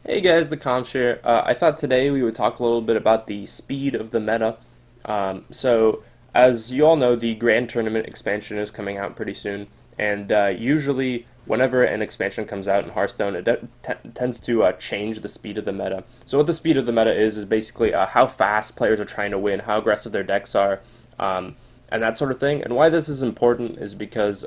Hey guys, the Kamsh here. I thought today we would talk a little bit about the speed of the meta. As you all know, the Grand Tournament expansion is coming out pretty soon, and usually, whenever an expansion comes out in Hearthstone, it tends to change the speed of the meta. So, what the speed of the meta is basically how fast players are trying to win, how aggressive their decks are, and that sort of thing. And why this is important is because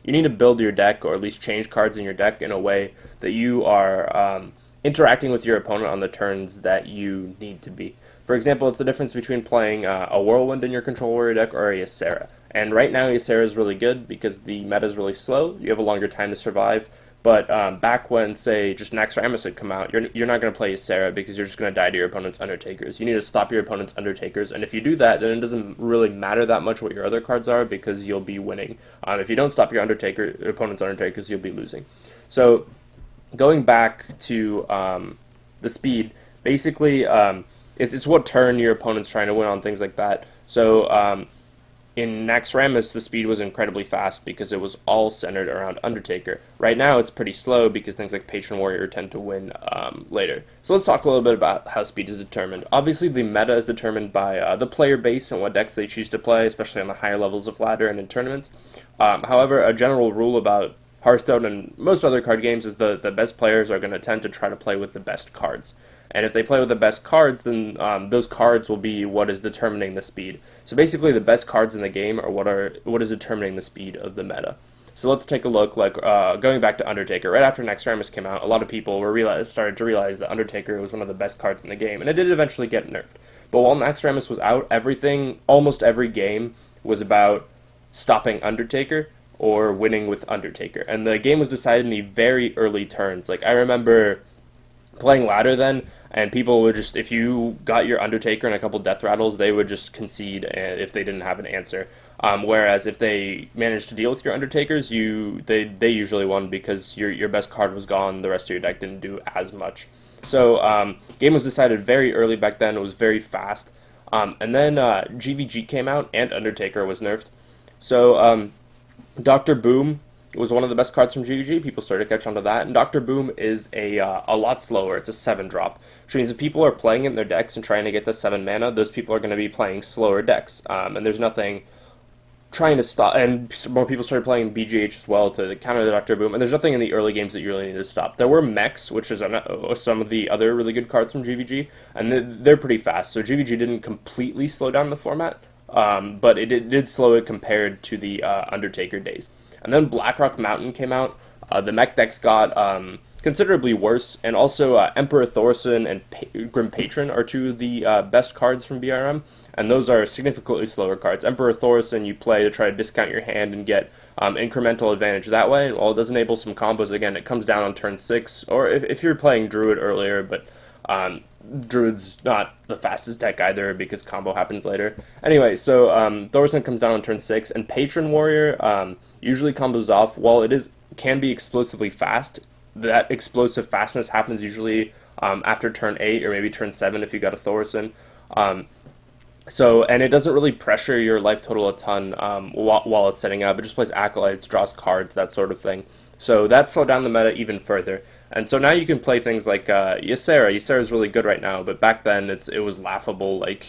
you need to build your deck, or at least change cards in your deck in a way that you are interacting with your opponent on the turns that you need to be. For example, it's the difference between playing a Whirlwind in your Control Warrior deck or a Ysera. And right now, Ysera is really good because the meta is really slow. You have a longer time to survive. But back when, say, just Naxxramas had come out, you're not going to play Ysera because you're just going to die to your opponent's Undertakers. You need to stop your opponent's Undertakers, and if you do that, then it doesn't really matter that much what your other cards are because you'll be winning. If you don't stop your opponent's Undertakers, you'll be losing. So going back to the speed, basically, it's what turn your opponent's trying to win on, things like that. So in Naxxramas, the speed was incredibly fast because it was all centered around Undertaker. Right now, it's pretty slow because things like Patron Warrior tend to win later. So let's talk a little bit about how speed is determined. Obviously, the meta is determined by the player base and what decks they choose to play, especially on the higher levels of ladder and in tournaments. However, a general rule about Hearthstone and most other card games is the best players are going to tend to try to play with the best cards. And if they play with the best cards, then those cards will be what is determining the speed. So basically, the best cards in the game are what is determining the speed of the meta. So let's take a look. Like going back to Undertaker, right after Naxxramas came out, a lot of people started to realize that Undertaker was one of the best cards in the game, and it did eventually get nerfed. But while Naxxramas was out, almost every game was about stopping Undertaker or winning with Undertaker. And the game was decided in the very early turns. Like, I remember playing ladder then, and people would just, if you got your Undertaker and a couple death rattles, they would just concede if they didn't have an answer. Whereas if they managed to deal with your Undertakers, they usually won because your best card was gone, the rest of your deck didn't do as much. So game was decided very early back then, it was very fast. And then GVG came out, and Undertaker was nerfed. So Dr. Boom was one of the best cards from GVG. People started to catch on to that. And Dr. Boom is a lot slower. It's a 7-drop, which means if people are playing it in their decks and trying to get to 7 mana, those people are going to be playing slower decks. And there's nothing trying to stop. And more people started playing BGH as well to counter the Dr. Boom. And there's nothing in the early games that you really need to stop. There were mechs, which is some of the other really good cards from GVG, and they're pretty fast. So GVG didn't completely slow down the format. But it did slow it compared to the Undertaker days. And then Blackrock Mountain came out. The mech decks got considerably worse, and also Emperor Thorson and Grim Patron are two of the best cards from BRM, and those are significantly slower cards. Emperor Thorson you play to try to discount your hand and get incremental advantage that way, and while it does enable some combos, again, it comes down on turn 6, or if you're playing Druid earlier, but Druid's not the fastest deck either because combo happens later. Anyway, so Thorson comes down on turn 6, and Patron Warrior usually combos off. While can be explosively fast, that explosive fastness happens usually after turn 8 or maybe turn 7 if you got a Thorson. And it doesn't really pressure your life total a ton while it's setting up. It just plays Acolytes, draws cards, that sort of thing. So that slowed down the meta even further. And so now you can play things like Ysera. Ysera is really good right now, but back then it was laughable. Like,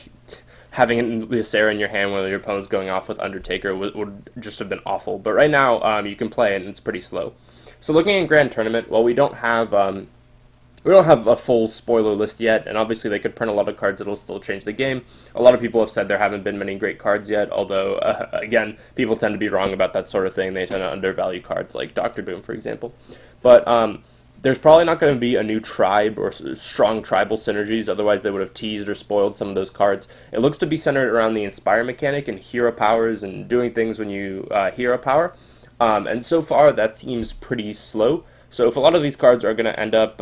having Ysera in your hand when your opponent's going off with Undertaker would just have been awful. But right now, you can play it, and it's pretty slow. So looking at Grand Tournament, well, we don't have a full spoiler list yet, and obviously they could print a lot of cards that will still change the game. A lot of people have said there haven't been many great cards yet, although, again, people tend to be wrong about that sort of thing. They tend to undervalue cards like Dr. Boom, for example. But there's probably not going to be a new tribe or strong tribal synergies, otherwise they would have teased or spoiled some of those cards. It looks to be centered around the Inspire mechanic and hero powers and doing things when you hero power. And so far, that seems pretty slow. So if a lot of these cards are going to end up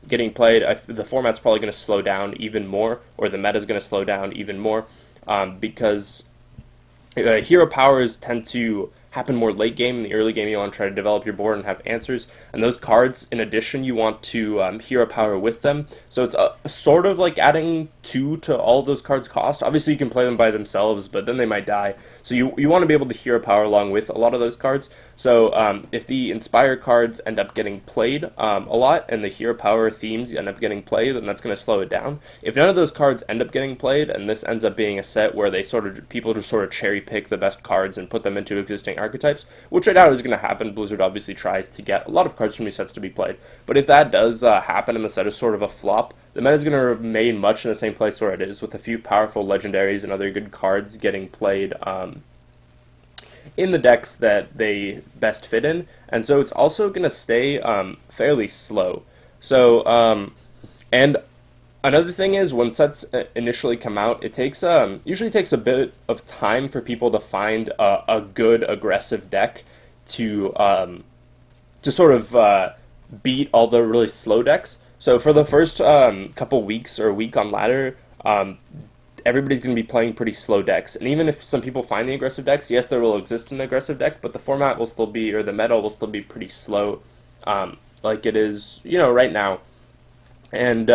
getting played, the format's probably going to slow down even more, or the meta's going to slow down even more, because hero powers tend to happen more late game. In the early game, you want to try to develop your board and have answers. And those cards, in addition, you want to hero power with them. So it's sort of like adding 2 to all of those cards' cost. Obviously, you can play them by themselves, but then they might die. So you want to be able to hero power along with a lot of those cards. So if the Inspire cards end up getting played a lot, and the Hero Power themes end up getting played, then that's going to slow it down. If none of those cards end up getting played, and this ends up being a set where people just sort of cherry pick the best cards and put them into existing archetypes, which I doubt is going to happen. Blizzard obviously tries to get a lot of cards from these sets to be played, but if that does happen and the set is sort of a flop, the meta is going to remain much in the same place where it is, with a few powerful legendaries and other good cards getting played in the decks that they best fit in, and so it's also going to stay fairly slow. So, and another thing is, when sets initially come out, it takes usually takes a bit of time for people to find a good aggressive deck to sort of beat all the really slow decks. So for the first couple weeks or a week on ladder, everybody's going to be playing pretty slow decks. And even if some people find the aggressive decks, yes, there will exist an aggressive deck, but the format will still be, or the meta will still be pretty slow, like it is, right now. And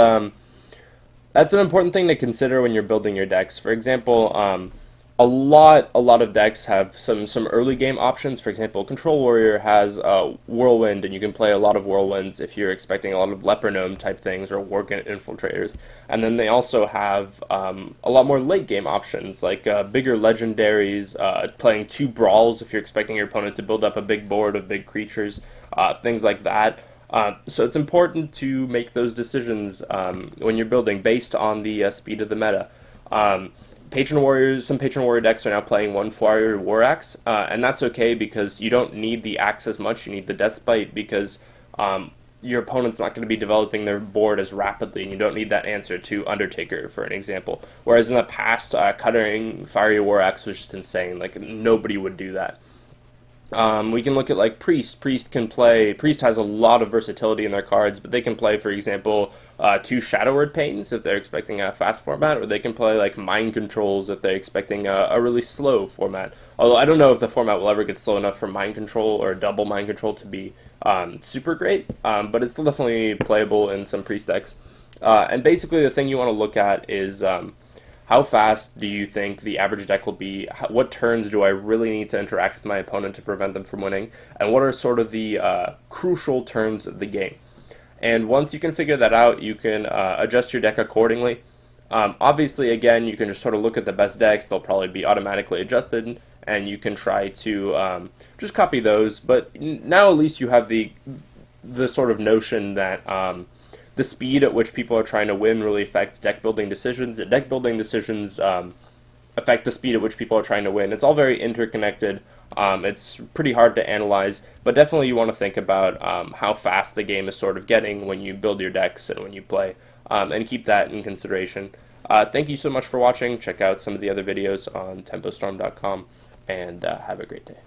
that's an important thing to consider when you're building your decks. For example, a lot of decks have some early game options. For example, Control Warrior has Whirlwind, and you can play a lot of Whirlwinds if you're expecting a lot of Leper Gnome type things or Work Infiltrators. And then they also have a lot more late game options, like bigger legendaries, playing 2 Brawls if you're expecting your opponent to build up a big board of big creatures, things like that. So it's important to make those decisions when you're building based on the speed of the meta. Some Patron Warrior decks are now playing 1 Flyer War Axe, and that's okay because you don't need the axe as much, you need the Death Bite, because your opponent's not going to be developing their board as rapidly, and you don't need that answer to Undertaker, for an example. Whereas in the past, cutting Fiery War Axe was just insane, like nobody would do that. We can look at like Priest. Priest has a lot of versatility in their cards, but they can play, for example, 2 Shadow Word Pains if they're expecting a fast format, or they can play like Mind Controls if they're expecting a really slow format. Although I don't know if the format will ever get slow enough for Mind Control or double Mind Control to be super great, but it's still definitely playable in some Priest decks. And basically the thing you want to look at is how fast do you think the average deck will be? What turns do I really need to interact with my opponent to prevent them from winning? And what are sort of the crucial turns of the game? And once you can figure that out, you can adjust your deck accordingly. Obviously, again, you can just sort of look at the best decks. They'll probably be automatically adjusted, and you can try to just copy those. But now at least you have the sort of notion that the speed at which people are trying to win really affects deck building decisions. And deck building decisions affect the speed at which people are trying to win. It's all very interconnected. It's pretty hard to analyze, but definitely you want to think about how fast the game is sort of getting when you build your decks and when you play, and keep that in consideration. Thank you so much for watching. Check out some of the other videos on TempoStorm.com, and have a great day.